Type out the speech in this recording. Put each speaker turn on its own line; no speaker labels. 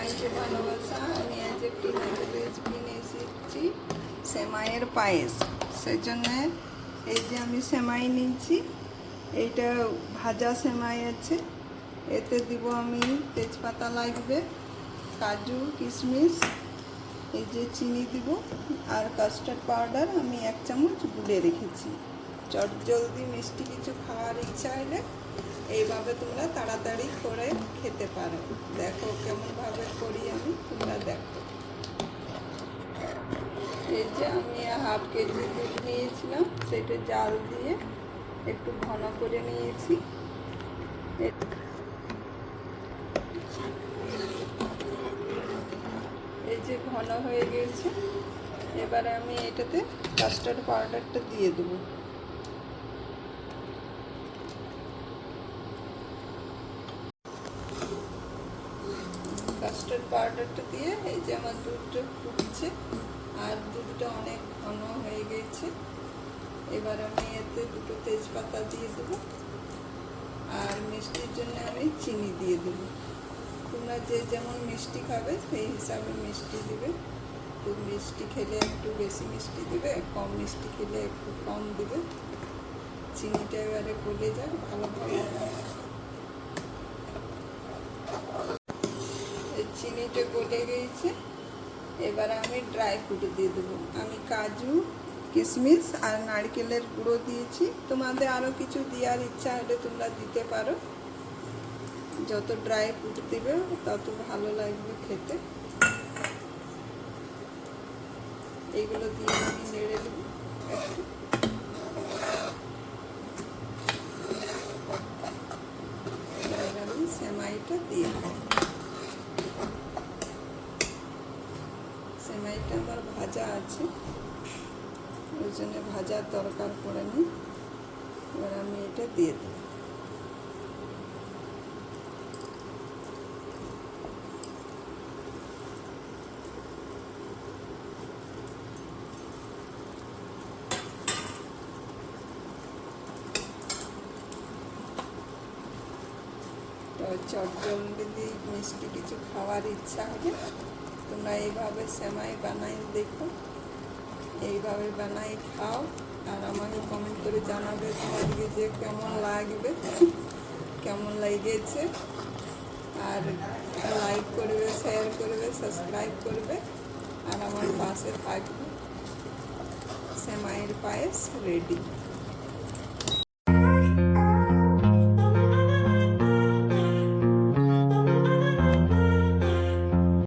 সবাইকে ভালোবাসা। আমি আজ একটি নতুন রেসিপি নিয়ে এসেছি, সেমাইয়ের পায়েস। সেই জন্যে এই যে আমি সেমাই নিয়েছি, এইটা ভাজা সেমাই আছে। এতে দিব আমি তেজপাতা লাগবে, কাজু কিশমিশ, এই যে চিনি দিব, আর কাস্টার্ড পাউডার আমি 1 চামচ গুলে রেখেছি। চটজলদি মিষ্টি কিছু খাওয়ার ইচ্ছা হলে এইভাবে তোমরা তাড়াতাড়ি করে খেতে পারো। দেখো কেমনভাবে করি আমি, তোমরা দেখো। এই যে আমি 1/2 কেজি দুধ নিয়েছিলাম, সেটা জাল দিয়ে একটু ঘন করে নিয়েছি। এই যে ঘন হয়ে গেছে, এবারে আমি এটাতে কাস্টার্ড পাউডারটা দিয়ে দেবো। কাস্টার্ড পাউডারটা দিয়ে এই যে আমার দুধটা ফুটছে, আর দুধটা অনেক ঘন হয়ে গেছে। এবার আমি এতে 2টো তেজপাতা দিয়ে দেবো, আর মিষ্টির জন্য আমি চিনি দিয়ে দেবো। তোমরা যে যেমন মিষ্টি খাবে সেই হিসাবে মিষ্টি দিবে। একটু মিষ্টি খেলে একটু বেশি মিষ্টি দিবে, কম মিষ্টি খেলে একটু কম দিবে। চিনিটা এবারে গলে যায় ভালোভাবে। চিনিটা গলে গেছে, এবার আমি ড্রাই ফ্রুট দিয়ে দেবো। আমি কাজু কিশমিশ আর নারকেলের গুঁড়ো দিয়েছি। তোমাদের আরও কিছু দেওয়ার ইচ্ছা হলে তোমরা দিতে পারো। যত ড্রাই ফ্রুট দিবে তত ভালো লাগবে খেতে। এইগুলো দিয়ে আমি নেড়ে দেবো একটু। এবার আমি সেমাইটা দিয়ে দেবো। সেমাইটা আমার ভাজা আছে, ওই জন্য ভাজার দরকার পড়ে নি। এবার আমি এটা দিয়ে দেব। চটজলদি মিষ্টি কিছু খাওয়ার ইচ্ছা হবে তোমরা এইভাবে সেমাই বানাই দেখো, এইভাবে বানাই খাও, আর আমাকে কমেন্ট করে জানাবে তোমাদেরকে যে কেমন লাগবে, কেমন লেগেছে। আর লাইক করবে, শেয়ার করবে, সাবস্ক্রাইব করবে, আর আমার পাশে থাকবে। সেমাইয়ের পায়েস রেডি।